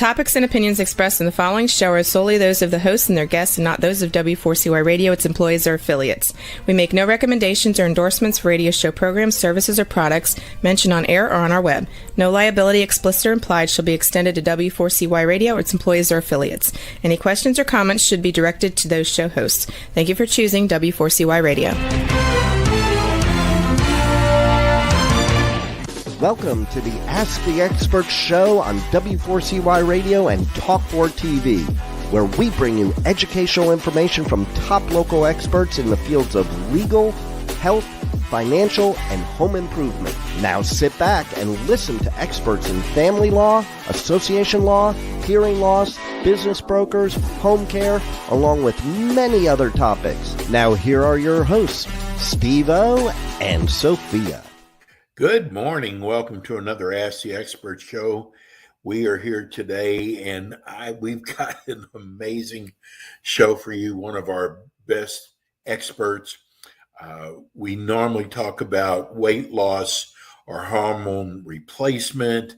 topics and opinions expressed in the following show are solely those of the hosts and their guests and not those of W4CY Radio, its employees, or affiliates. We make no recommendations or endorsements for radio show programs, services, or products mentioned on air or on our web. No liability, explicit or implied, shall be extended to W4CY Radio or its employees or affiliates. Any questions or comments should be directed to those show hosts. Thank you for choosing W4CY Radio. Welcome to the Ask the Expert show on W4CY Radio and Talk4 TV, where we bring you educational information from top local experts in the fields of legal, health, financial, and home improvement. Now sit back and listen to experts in family law, association law, hearing loss, business brokers, home care, along with many other topics. Now here are your hosts, Steve-O and Sophia. Good morning. Welcome to another Ask the Expert show. We are here today, and we've got an amazing show for you, one of our best experts. We normally talk about weight loss or hormone replacement,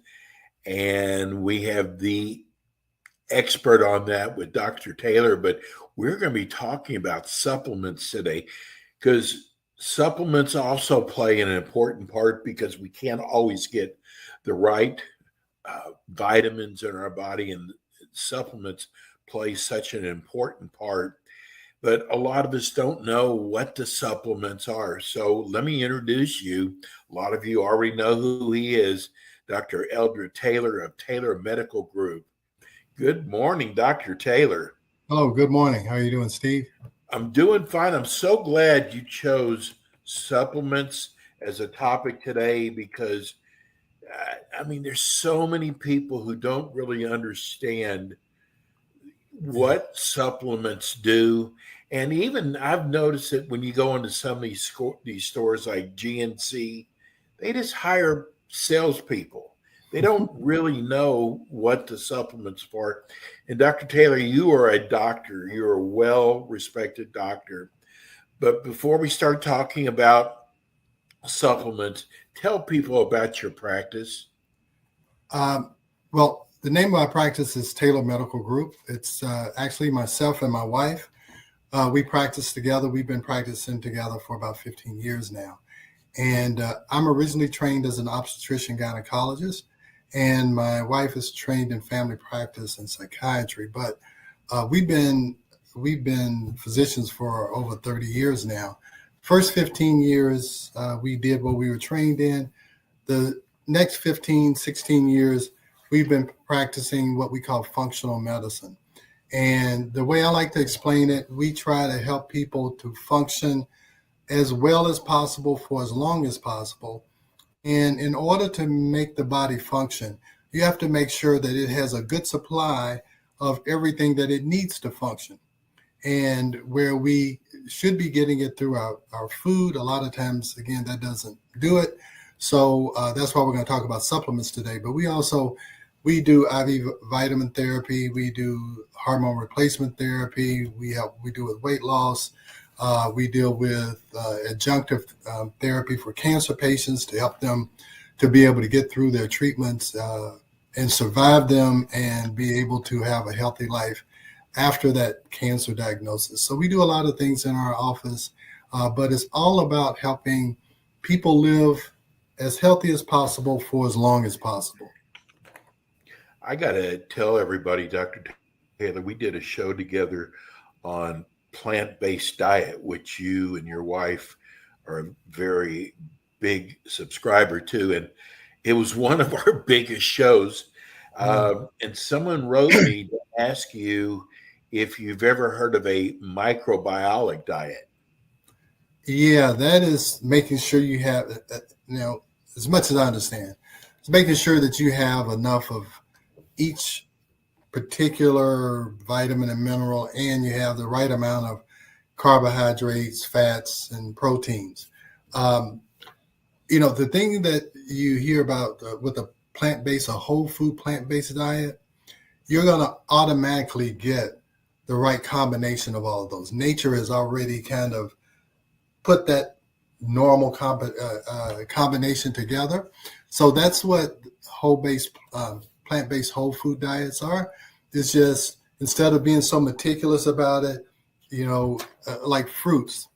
and we have the expert on that with Dr. Taylor, but we're going to be talking about supplements today because supplements also play an important part because we can't always get the right vitamins in our body, and supplements play such an important part. But a lot of us don't know what the supplements are. So let me introduce you. A lot of you already know who he is, Dr. Eldred Taylor of Taylor Medical Group. Good morning, Dr. Taylor. Hello, good morning. How are you doing, Steve? I'm doing fine. I'm so glad you chose supplements as a topic today because, there's so many people who don't really understand what supplements do. And even I've noticed that when you go into some of these stores like GNC, they just hire salespeople. They don't really know what the supplements for. And Dr. Taylor, you are a doctor. You're a well-respected doctor. But before we start talking about supplements, tell people about your practice. Well, the name of my practice is Taylor Medical Group. It's actually myself and my wife. We practice together. We've been practicing together for about 15 years now. And I'm originally trained as an obstetrician gynecologist. And my wife is trained in family practice and psychiatry, but we've been physicians for over 30 years now. First 15 years, we did what we were trained in. The next 15, 16 years, we've been practicing what we call functional medicine. And the way I like to explain it, we try to help people to function as well as possible for as long as possible. And in order to make the body function, you have to make sure that it has a good supply of everything that it needs to function. And where we should be getting it through our food, a lot of times, again, that doesn't do it. So that's why we're going to talk about supplements today. But we do IV vitamin therapy. We do hormone replacement therapy. We do with weight loss. We deal with adjunctive therapy for cancer patients to help them to be able to get through their treatments and survive them and be able to have a healthy life after that cancer diagnosis. So we do a lot of things in our office, but it's all about helping people live as healthy as possible for as long as possible. I got to tell everybody, Dr. Taylor, we did a show together on plant-based diet, which you and your wife are a very big subscriber to, and it was one of our biggest shows. And someone wrote me to ask you if you've ever heard of a microbiotic diet. Yeah, that is making sure you have, as much as I understand, it's making sure that you have enough of each particular vitamin and mineral, and you have the right amount of carbohydrates, fats, and proteins. The thing that you hear about with a plant-based, a whole food plant-based diet, you're going to automatically get the right combination of all of those. Nature has already kind of put that normal combination together. So that's what whole-based plant-based whole food diets are. It's just, instead of being so meticulous about it, like fruits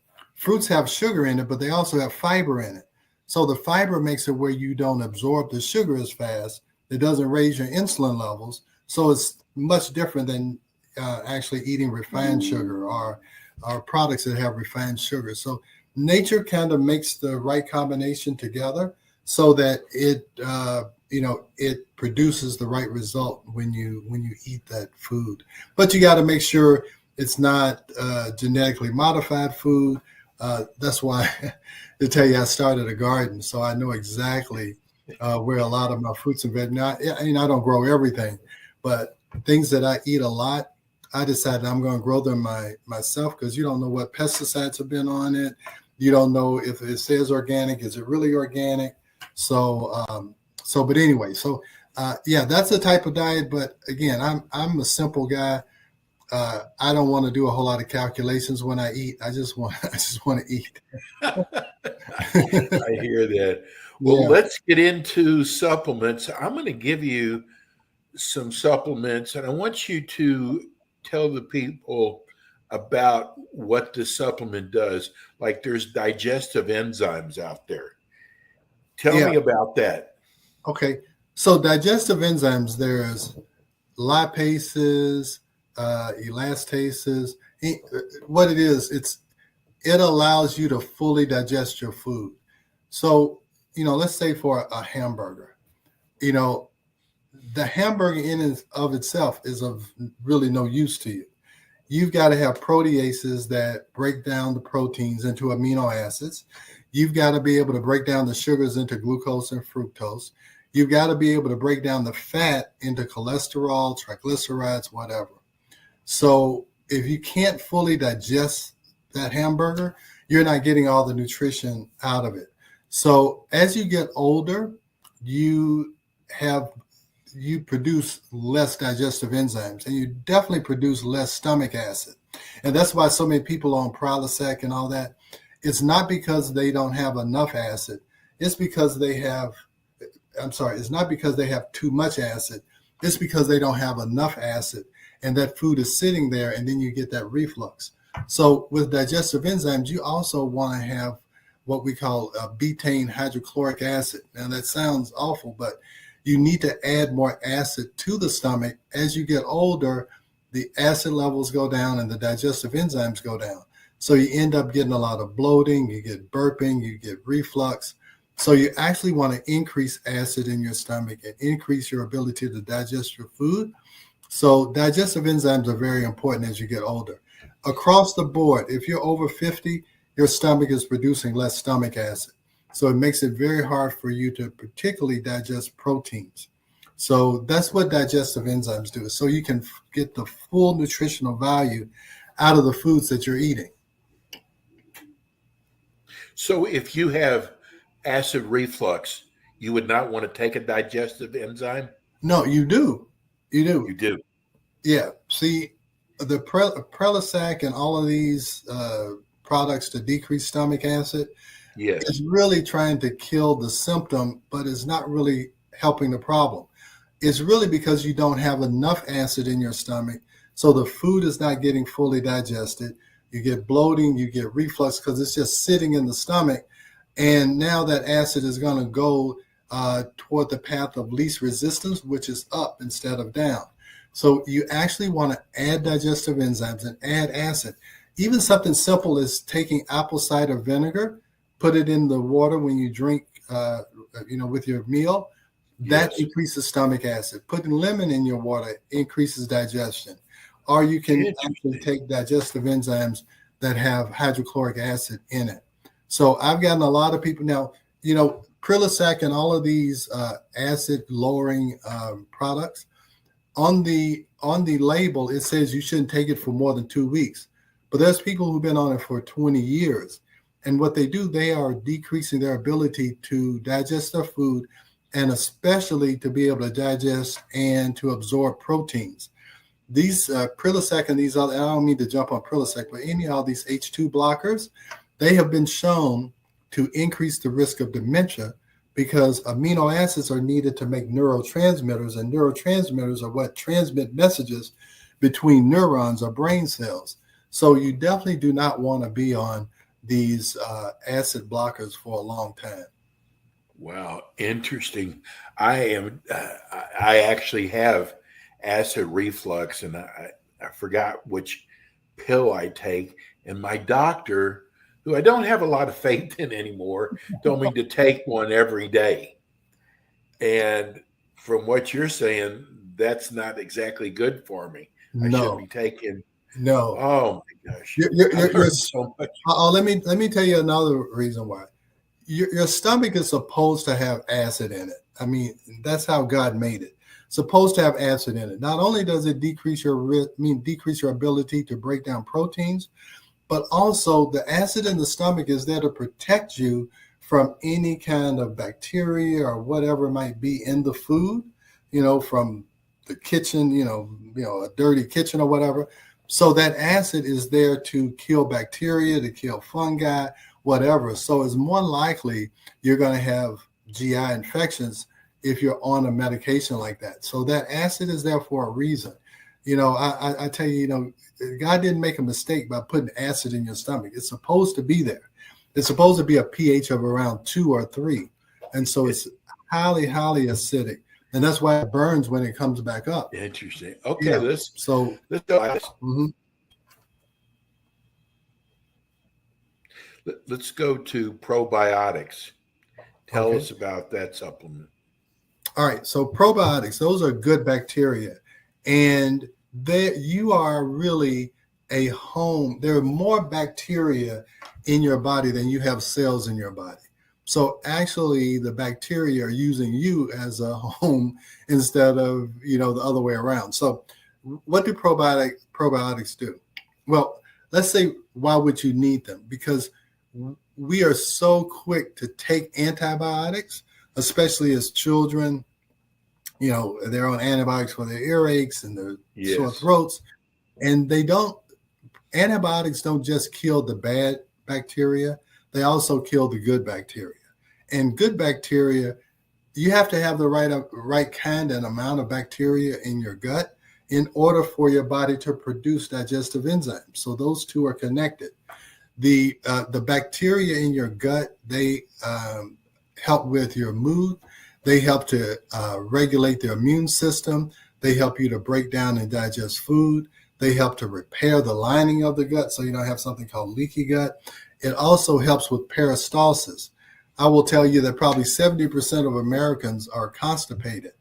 have sugar in it, but they also have fiber in it. So the fiber makes it where you don't absorb the sugar as fast. It doesn't raise your insulin levels. So it's much different than actually eating refined sugar or products that have refined sugar. So nature kind of makes the right combination together so that it produces the right result when you eat that food. But you got to make sure it's not genetically modified food. That's why, to tell you, I started a garden, so I know exactly where a lot of my fruits and vegetables. I don't grow everything, but things that I eat a lot, I decided I'm going to grow them myself, because you don't know what pesticides have been on it. You don't know if it says organic, is it really organic? But anyway, that's the type of diet. But again, I'm a simple guy. I don't want to do a whole lot of calculations when I eat. I just want to eat. I hear that. Well, let's get into supplements. I'm going to give you some supplements, and I want you to tell the people about what the supplement does. Like, there's digestive enzymes out there. Tell me about that. Okay. So digestive enzymes, there's lipases, elastases. What it is, it allows you to fully digest your food. So, let's say for a hamburger, the hamburger in and of itself is of really no use to you. You've got to have proteases that break down the proteins into amino acids. You've got to be able to break down the sugars into glucose and fructose. You've got to be able to break down the fat into cholesterol, triglycerides, whatever. So if you can't fully digest that hamburger, you're not getting all the nutrition out of it. So as you get older, you produce less digestive enzymes, and you definitely produce less stomach acid. And that's why so many people on Prilosec and all that, it's not because they don't have enough acid. It's because it's not because they have too much acid. It's because they don't have enough acid, and that food is sitting there, and then you get that reflux. So with digestive enzymes, you also want to have what we call betaine hydrochloric acid. Now that sounds awful, but you need to add more acid to the stomach. As you get older, the acid levels go down and the digestive enzymes go down. So you end up getting a lot of bloating, you get burping, you get reflux. So you actually want to increase acid in your stomach and increase your ability to digest your food. So digestive enzymes are very important as you get older. Across the board, if you're over 50, your stomach is producing less stomach acid. So it makes it very hard for you to particularly digest proteins. So that's what digestive enzymes do. So you can get the full nutritional value out of the foods that you're eating. So if you have acid reflux, you would not want to take a digestive enzyme? No, you do. You do. Yeah. See, the Prilosec and all of these products to decrease stomach acid, yes, is really trying to kill the symptom, but it's not really helping the problem. It's really because you don't have enough acid in your stomach, so the food is not getting fully digested. You get bloating, you get reflux because it's just sitting in the stomach. And now that acid is going to go toward the path of least resistance, which is up instead of down. So you actually want to add digestive enzymes and add acid. Even something simple as taking apple cider vinegar, put it in the water when you drink, with your meal, that increases stomach acid. Putting lemon in your water increases digestion. Or you can actually take digestive enzymes that have hydrochloric acid in it. So I've gotten a lot of people now, Prilosec and all of these acid lowering products, on the label, it says you shouldn't take it for more than 2 weeks. But there's people who've been on it for 20 years. And what they do, they are decreasing their ability to digest their food, and especially to be able to digest and to absorb proteins. These Prilosec and these other, I don't mean to jump on Prilosec, but any of these H2 blockers, they have been shown to increase the risk of dementia because amino acids are needed to make neurotransmitters, and neurotransmitters are what transmit messages between neurons or brain cells. So you definitely do not want to be on these acid blockers for a long time. Wow, interesting. I actually have acid reflux, and I forgot which pill I take. And my doctor, who I don't have a lot of faith in anymore, told me to take one every day. And from what you're saying, that's not exactly good for me. I should be taking. No. Oh my gosh. You're so much. Let me tell you another reason why. Your stomach is supposed to have acid in it. I mean, that's how God made it. Supposed to have acid in it. Not only does it decrease your ability to break down proteins, but also the acid in the stomach is there to protect you from any kind of bacteria or whatever might be in the food, from the kitchen, a dirty kitchen or whatever. So that acid is there to kill bacteria, to kill fungi, whatever. So it's more likely you're going to have GI infections if you're on a medication like that. So that acid is there for a reason. I tell you, God didn't make a mistake by putting acid in your stomach. It's supposed to be there. It's supposed to be a pH of around 2 or 3. And so it's highly, highly acidic. And that's why it burns when it comes back up. Interesting. Okay, Yeah. let's So, go. Let's go to probiotics. Tell us about that supplement. All right. So probiotics, those are good bacteria. And you are really a home. There are more bacteria in your body than you have cells in your body. So actually the bacteria are using you as a home instead of, the other way around. So what do probiotics do? Well, let's say, why would you need them? Because we are so quick to take antibiotics, especially as children. They're on antibiotics for their earaches and their sore throats. And antibiotics don't just kill the bad bacteria, they also kill the good bacteria. And good bacteria, you have to have the right kind and amount of bacteria in your gut in order for your body to produce digestive enzymes. So those two are connected. The bacteria in your gut, they help with your mood. They help to regulate the immune system. They help you to break down and digest food. They help to repair the lining of the gut so you don't have something called leaky gut. It also helps with peristalsis. I will tell you that probably 70% of Americans are constipated.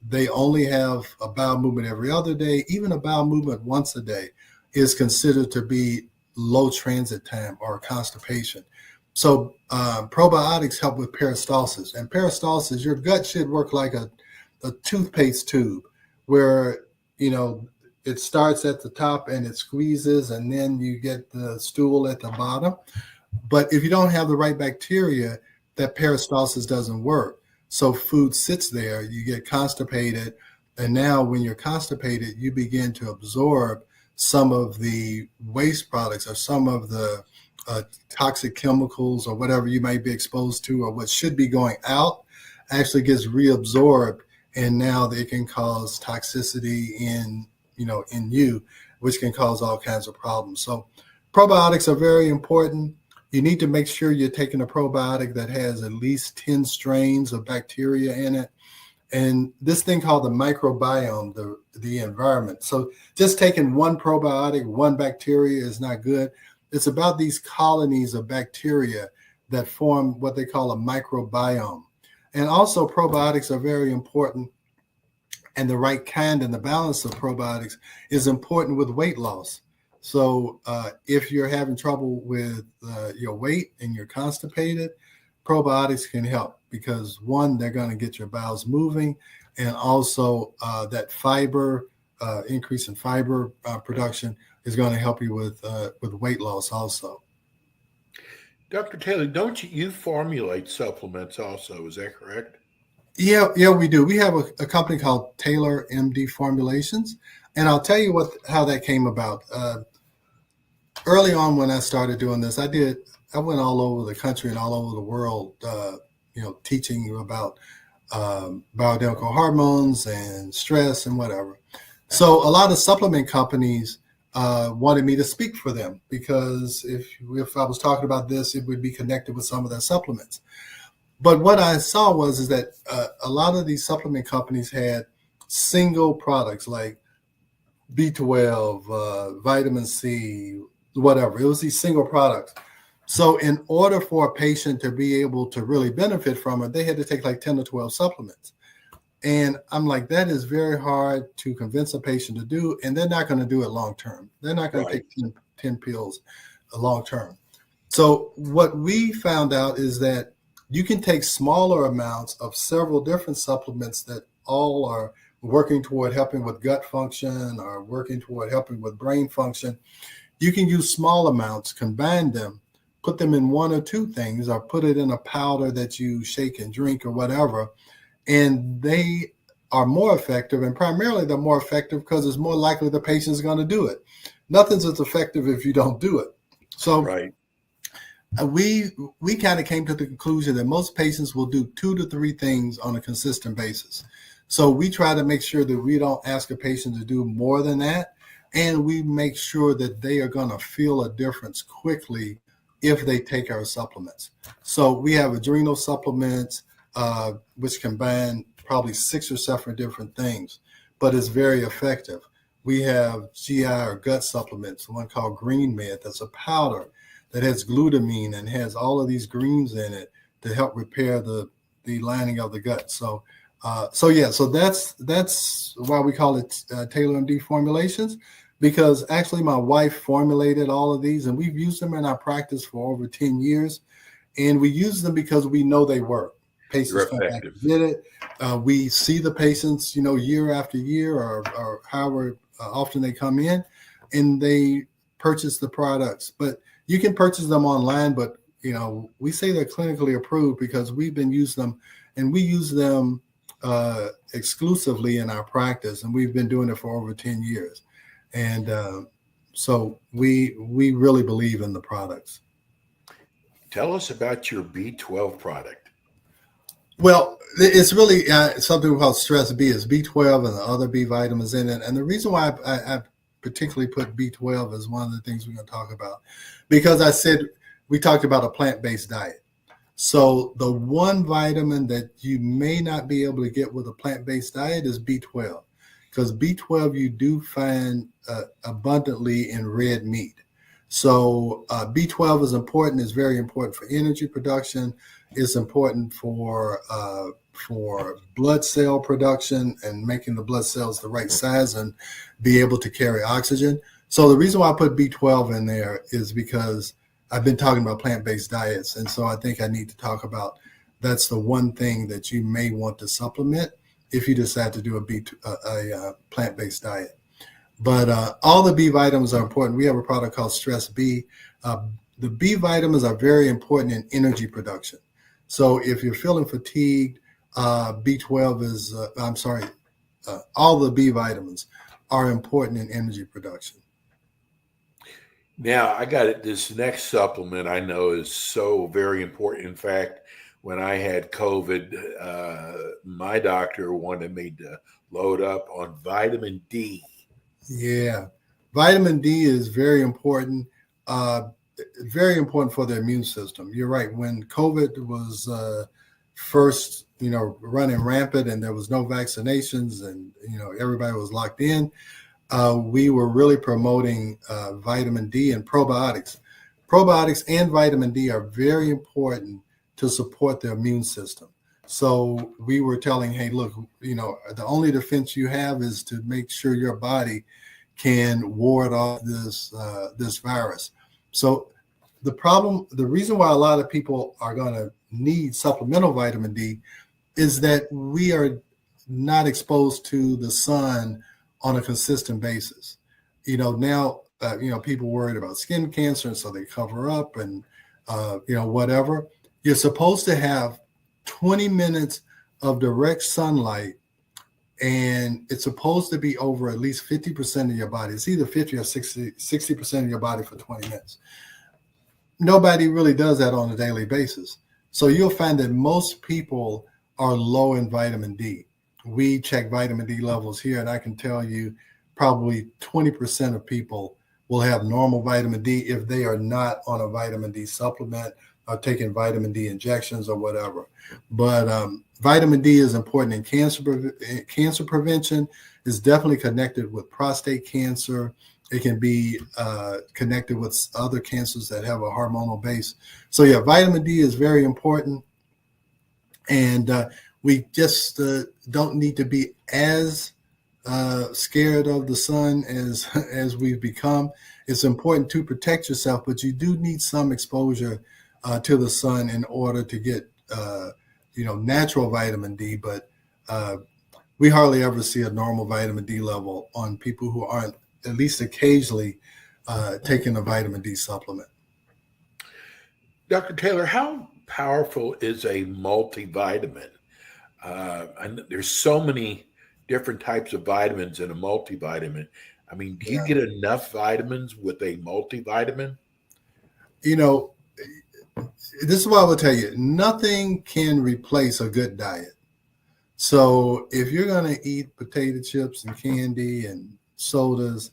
They only have a bowel movement every other day. Even a bowel movement once a day is considered to be low transit time or constipation. So probiotics help with peristalsis. And peristalsis, your gut should work like a toothpaste tube where, it starts at the top and it squeezes and then you get the stool at the bottom. But if you don't have the right bacteria, that peristalsis doesn't work. So food sits there, you get constipated. And now when you're constipated, you begin to absorb some of the waste products or some of the toxic chemicals or whatever you might be exposed to, or what should be going out actually gets reabsorbed. And now they can cause toxicity in you, which can cause all kinds of problems. So probiotics are very important. You need to make sure you're taking a probiotic that has at least 10 strains of bacteria in it. And this thing called the microbiome, the environment. So just taking one probiotic, one bacteria is not good. It's about these colonies of bacteria that form what they call a microbiome. And also probiotics are very important. And the right kind and the balance of probiotics is important with weight loss. So if you're having trouble with your weight and you're constipated, probiotics can help because, one, they're going to get your bowels moving, and also that fiber, increase in fiber production is going to help you with weight loss also. Dr. Taylor, don't you formulate supplements also? Is that correct? Yeah, we do. We have a company called Taylor MD Formulations, and I'll tell you how that came about. Early on when I started doing this, I went all over the country and all over the world teaching you about bioidentical hormones and stress and whatever. So a lot of supplement companies wanted me to speak for them because if I was talking about this, it would be connected with some of their supplements. But what I saw is that a lot of these supplement companies had single products like B12, vitamin C, whatever. It was these single products. So in order for a patient to be able to really benefit from it, they had to take like 10 to 12 supplements. And I'm like, that is very hard to convince a patient to do, and they're not going to do it long term. They're not going to take 10 pills long term. So what we found out is that you can take smaller amounts of several different supplements that all are working toward helping with gut function or working toward helping with brain function. You can use small amounts, combine them, put them in one or two things, or put it in a powder that you shake and drink or whatever. And they are more effective, and primarily they're more effective because it's more likely the patient's going to do it. Nothing's as effective if you don't do it. So we kind of came to the conclusion that most patients will do 2 to 3 things on a consistent basis. So we try to make sure that we don't ask a patient to do more than that, and we make sure that they are going to feel a difference quickly if they take our supplements. So we have adrenal supplements, which combine probably 6 or 7 different things, but it's very effective. We have GI or gut supplements, one called Green Med, that's a powder that has glutamine and has all of these greens in it to help repair the lining of the gut. So that's why we call it Taylor MD formulations, because actually my wife formulated all of these, and we've used them in our practice for over 10 years, and we use them because we know they work. Patients come back and get it. We see the patients, year after year, or however often they come in, and they purchase the products. But you can purchase them online, but we say they're clinically approved because we've been using them, and we use them exclusively in our practice, and we've been doing it for over 10 years. And so we really believe in the products. Tell us about your B12 product. Well, it's really something called Stress B. It's B12 and the other B vitamins in it. And the reason why I particularly put B12 as one of the things we're going to talk about, because we talked about a plant-based diet. So the one vitamin that you may not be able to get with a plant-based diet is B12, because B12 you do find abundantly in red meat. So B12 is important. It's very important for energy production. It's important for blood cell production and making the blood cells the right size and be able to carry oxygen. So the reason why I put B12 in there is because I've been talking about plant-based diets. And so I think I need to talk about that's the one thing that you may want to supplement if you decide to do a plant-based diet. But all the B vitamins are important. We have a product called Stress B. The B vitamins are very important in energy production. So if you're feeling fatigued, B12 is, all the B vitamins are important in energy production. Now, I got it. This next supplement I know is so very important. In fact, when I had COVID, my doctor wanted me to load up on vitamin D. Yeah, vitamin D is very important. Very important for the immune system. You're right. When COVID was first, running rampant and there was no vaccinations and, everybody was locked in, we were really promoting vitamin D and probiotics. Probiotics and vitamin D are very important to support the immune system. So we were telling, hey, look, the only defense you have is to make sure your body can ward off this virus. So the reason why a lot of people are going to need supplemental vitamin D is that we are not exposed to the sun on a consistent basis. Now, people worried about skin cancer, and so they cover up and, whatever. You're supposed to have 20 minutes of direct sunlight, and it's supposed to be over at least 50% of your body. It's either 50 or 60% of your body for 20 minutes. Nobody really does that on a daily basis. So you'll find that most people are low in vitamin D. We check vitamin D levels here, and I can tell you probably 20% of people will have normal vitamin D if they are not on a vitamin D supplement or taking vitamin D injections or whatever. But vitamin D is important in cancer prevention. It's definitely connected with prostate cancer. It can be connected with other cancers that have a hormonal base. So yeah, vitamin D is very important. And we just don't need to be as scared of the sun as we've become. It's important to protect yourself, but you do need some exposure to the sun in order to get natural vitamin D. But we hardly ever see a normal vitamin D level on people who aren't at least occasionally taking a vitamin D supplement. Dr. Taylor, how powerful is a multivitamin? And there's so many different types of vitamins in a multivitamin. I mean, do you get enough vitamins with a multivitamin? This is what I will tell you. Nothing can replace a good diet. So if you're going to eat potato chips and candy and sodas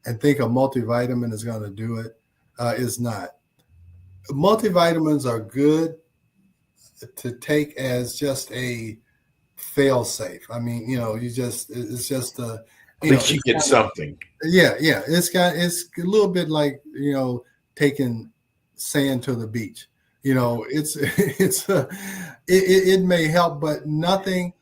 and think a multivitamin is going to do it, it's not. Multivitamins are good to take as just a fail-safe. I mean, it's just a. At least you get something. Yeah. It's a little bit like, taking sand to the beach. It may help, but nothing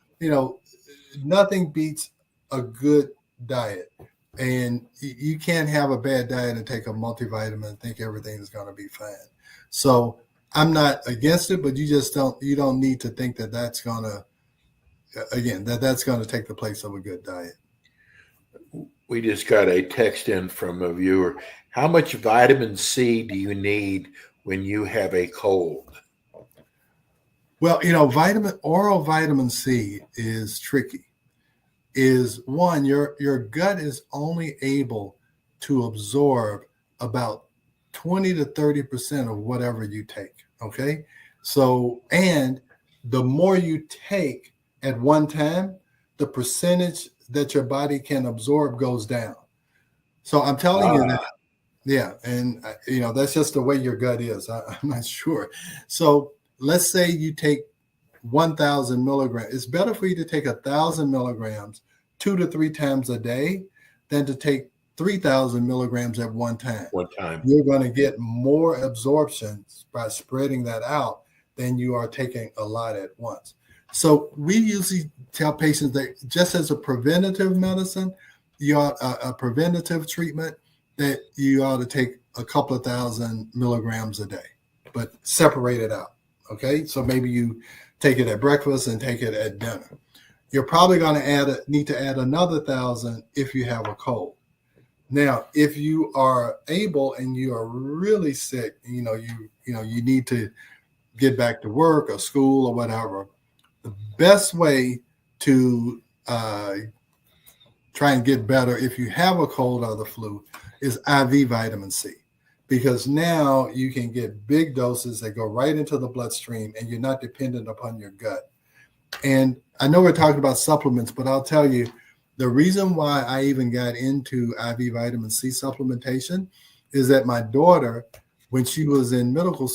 beats a good diet. And you can't have a bad diet and take a multivitamin and think everything is going to be fine. So I'm not against it, but you don't need to think that's going to, that's going to take the place of a good diet. We just got a text in from a viewer. How much vitamin C do you need when you have a cold? Well, oral vitamin C is tricky. One, your gut is only able to absorb about 20 to 30% of whatever you take. Okay. So, and the more you take at one time, the percentage that your body can absorb goes down. So I'm telling you that. Yeah. And, that's just the way your gut is. I'm not sure. So let's say you take 1,000 milligrams. It's better for you to take 1,000 milligrams 2 to 3 times a day than to take 3,000 milligrams at one time. You're going to get more absorption by spreading that out than you are taking a lot at once. So we usually tell patients that just as a preventative medicine, a preventative treatment, that you ought to take a couple of thousand milligrams a day, but separate it out. Okay. So maybe you take it at breakfast and take it at dinner. You're probably going to need to add another 1,000 if you have a cold. Now, if you are able and you are really sick, you need to get back to work or school or whatever, the best way to try and get better if you have a cold or the flu is IV vitamin C, because now you can get big doses that go right into the bloodstream and you're not dependent upon your gut. And I know we're talking about supplements, but I'll tell you, the reason why I even got into IV vitamin C supplementation is that my daughter, when she was in middle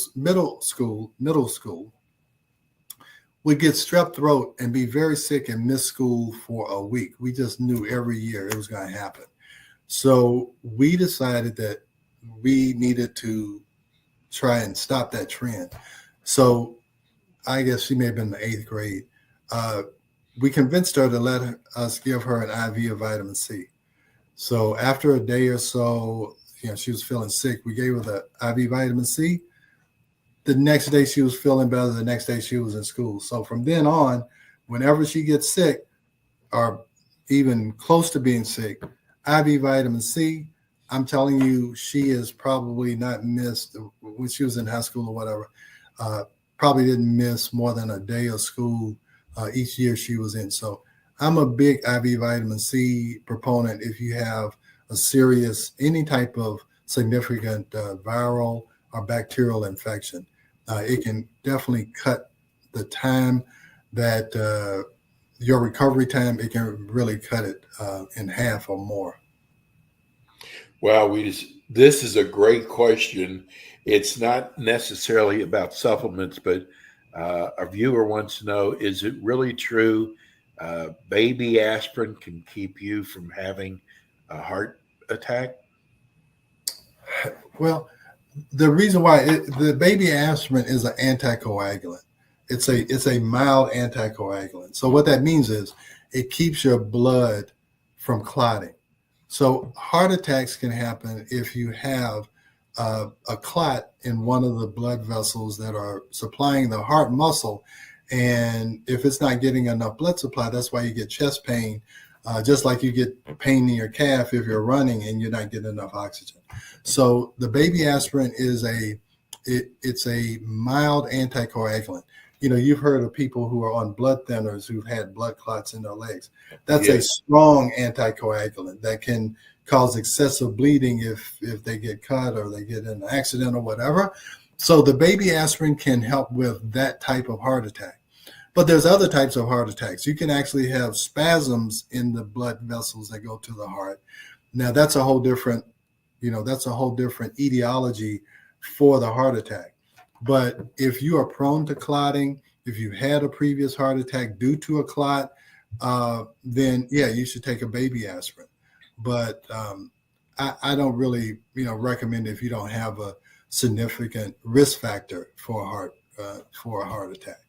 school, would get strep throat and be very sick and miss school for a week. We just knew every year it was going to happen. So we decided that we needed to try and stop that trend. So I guess she may have been in the 8th grade. We convinced her to let us give her an IV of vitamin C. So after a day or so, she was feeling sick. We gave her the IV vitamin C. The next day she was feeling better. The next day she was in school. So from then on, whenever she gets sick or even close to being sick, IV vitamin C, I'm telling you, she has probably not missed, when she was in high school or whatever, probably didn't miss more than a day of school each year she was in. So I'm a big IV vitamin C proponent if you have a serious, any type of significant viral or bacterial infection. it can definitely cut the time that your recovery time. It can really cut it in half or more. Wow, this is a great question. It's not necessarily about supplements, but a viewer wants to know, is it really true baby aspirin can keep you from having a heart attack? Well, the reason why the baby aspirin is an anticoagulant. It's a mild anticoagulant. So what that means is it keeps your blood from clotting. So heart attacks can happen if you have a clot in one of the blood vessels that are supplying the heart muscle. And if it's not getting enough blood supply, that's why you get chest pain, just like you get pain in your calf if you're running and you're not getting enough oxygen. So the baby aspirin is it's a mild anticoagulant. You know, you've heard of people who are on blood thinners who've had blood clots in their legs. That's a strong anticoagulant that can cause excessive bleeding if they get cut or they get in an accident or whatever. So the baby aspirin can help with that type of heart attack. But there's other types of heart attacks. You can actually have spasms in the blood vessels that go to the heart. Now that's a whole different etiology for the heart attack. But if you are prone to clotting, if you had a previous heart attack due to a clot, then yeah, you should take a baby aspirin. But I don't really, recommend if you don't have a significant risk factor for a heart attack.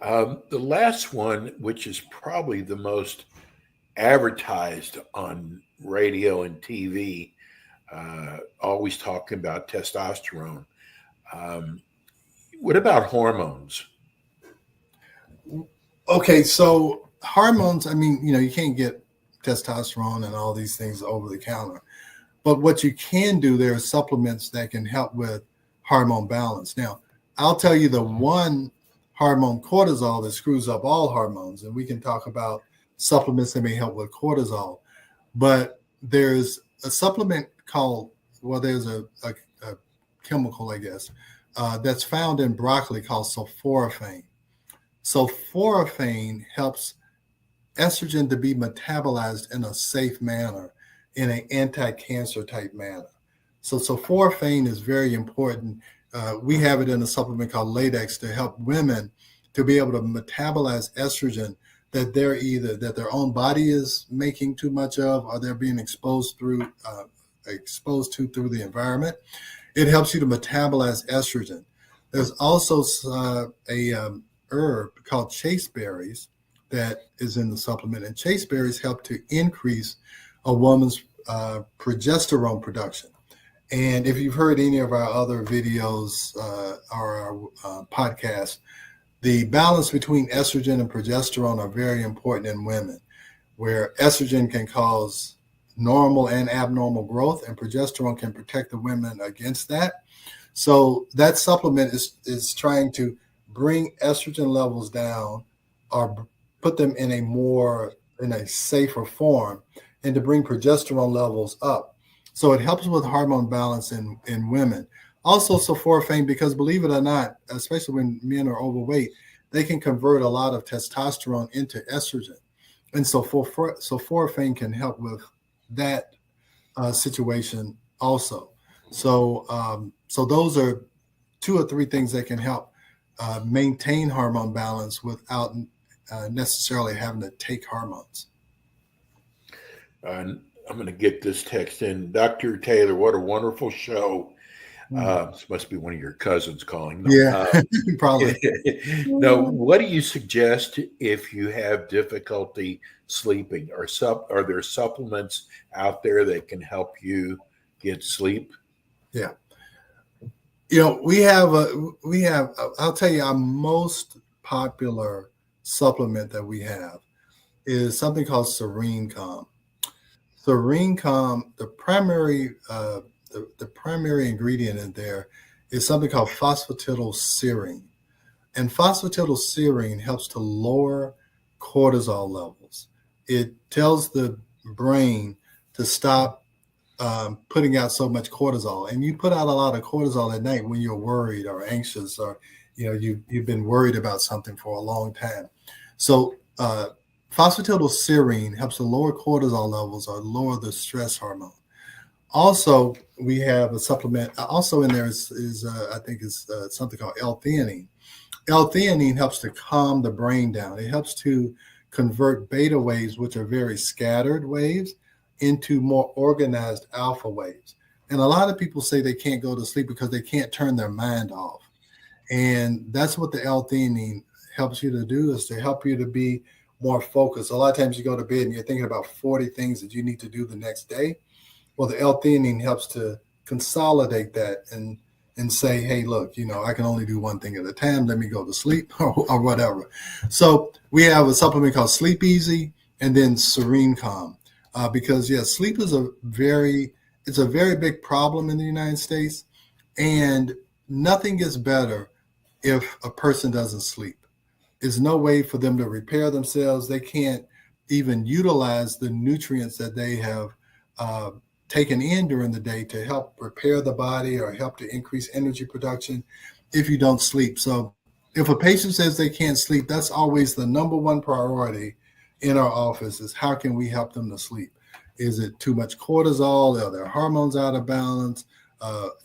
The last one, which is probably the most advertised on radio and TV, always talking about testosterone. What about hormones? Okay, so hormones, you can't get testosterone and all these things over the counter. But what you can do, there are supplements that can help with hormone balance. Now, I'll tell you the one hormone, cortisol, that screws up all hormones. And we can talk about supplements that may help with cortisol. But there's a supplement there's a chemical, I guess, that's found in broccoli called sulforaphane. Sulforaphane helps estrogen to be metabolized in a safe manner, in an anti-cancer type manner. So sulforaphane is very important. We have it in a supplement called Latex to help women to be able to metabolize estrogen that their own body is making too much of, or they're being exposed to through the environment. It helps you to metabolize estrogen. There's also a herb called chasteberries that is in the supplement, and chasteberries help to increase a woman's progesterone production. And if you've heard any of our other videos or our podcasts, the balance between estrogen and progesterone are very important in women, where estrogen can cause normal and abnormal growth, and progesterone can protect the women against that. So that supplement is trying to bring estrogen levels down or put them in a safer form, and to bring progesterone levels up. So it helps with hormone balance in women. Also sulforaphane, because believe it or not, especially when men are overweight, they can convert a lot of testosterone into estrogen. And so sulforaphane can help with that situation also. So those are 2 or 3 things that can help maintain hormone balance without necessarily having to take hormones. I'm going to get this text in. Dr. Taylor, what a wonderful show. This must be one of your cousins calling. Yeah, probably. No, what do you suggest if you have difficulty sleeping? Are there supplements out there that can help you get sleep? Yeah. We have, I'll tell you, our most popular supplement that we have is something called Serene Calm. Serene Calm, the primary ingredient in there is something called phosphatidylserine. And phosphatidylserine helps to lower cortisol levels. It tells the brain to stop putting out so much cortisol. And you put out a lot of cortisol at night when you're worried or anxious, or you've been worried about something for a long time. So phosphatidylserine helps to lower cortisol levels or lower the stress hormone. Also, we have a supplement. Also in there is I think is something called L-theanine. L-theanine helps to calm the brain down. It helps to convert beta waves, which are very scattered waves, into more organized alpha waves. And a lot of people say they can't go to sleep because they can't turn their mind off. And that's what the L-theanine helps you to do, is to help you to be more focused. A lot of times you go to bed and you're thinking about 40 things that you need to do the next day. Well, the L-theanine helps to consolidate that and say, hey, look, I can only do one thing at a time. Let me go to sleep or whatever. So we have a supplement called Sleep Easy and then Serene Calm. Because sleep is a very big problem in the United States, and nothing gets better if a person doesn't sleep. There's no way for them to repair themselves. They can't even utilize the nutrients that they have taken in during the day to help repair the body or help to increase energy production if you don't sleep. So if a patient says they can't sleep, that's always the number one priority in our office, is how can we help them to sleep? Is it too much cortisol? Are their hormones out of balance?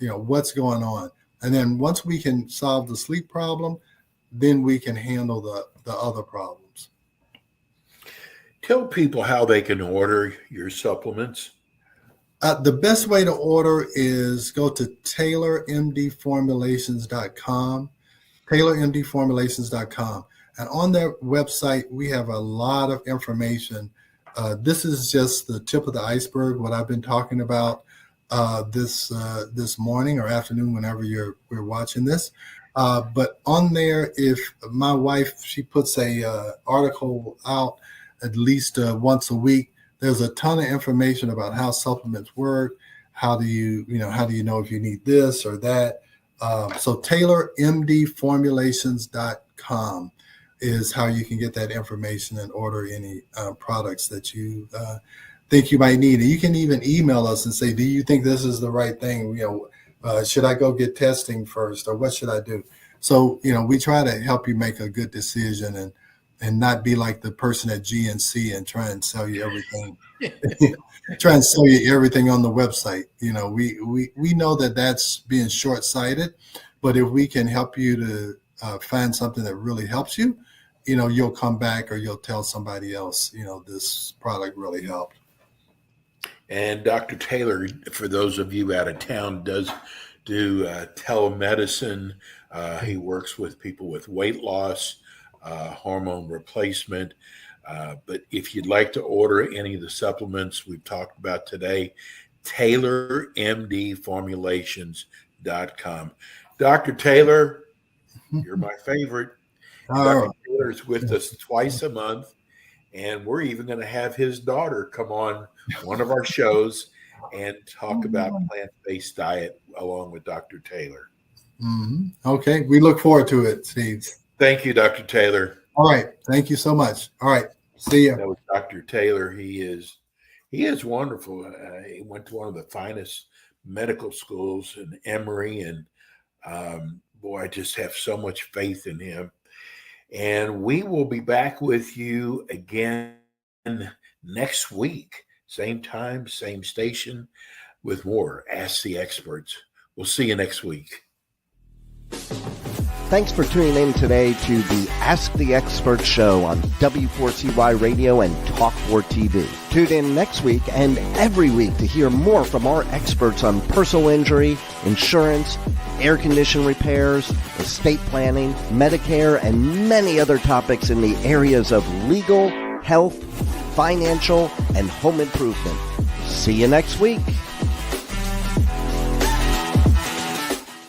What's going on? And then once we can solve the sleep problem, then we can handle the other problems. Tell people how they can order your supplements. The best way to order is go to TaylorMDFormulations.com, TaylorMDFormulations.com. And on their website, we have a lot of information. This is just the tip of the iceberg, what I've been talking about this morning or afternoon, whenever we're watching this. But on there, if my wife, she puts a article out at least once a week. There's a ton of information about how supplements work. How do you know if you need this or that? So TaylorMDFormulations.com is how you can get that information and order any products that you think you might need. And you can even email us and say, do you think this is the right thing? Should I go get testing first, or what should I do? So, we try to help you make a good decision and not be like the person at GNC and try and sell you everything, on the website. We know that that's being short-sighted, but if we can help you to find something that really helps you, you'll come back or you'll tell somebody else, this product really helped. And Dr. Taylor, for those of you out of town, does do telemedicine. He works with people with weight loss, hormone replacement. But if you'd like to order any of the supplements we've talked about today, TaylorMDFormulations.com. Dr. Taylor, you're my favorite. Dr. Taylor's with us twice a month, and we're even going to have his daughter come on one of our shows and talk about plant-based diet along with Dr. Taylor. Mm-hmm. Okay. We look forward to it, Steve. Thank you, Dr. Taylor. All right. Thank you so much. All right. See you. That was Dr. Taylor. He is wonderful. He went to one of the finest medical schools in Emory, and boy, I just have so much faith in him. And we will be back with you again next week, same time, same station, with more Ask the Experts. We'll see you next week. Thanks for tuning in today to the Ask the Expert show on W4CY Radio and Talk4 TV. Tune in next week and every week to hear more from our experts on personal injury, insurance, air condition repairs, estate planning, Medicare, and many other topics in the areas of legal, health, financial, and home improvement. See you next week.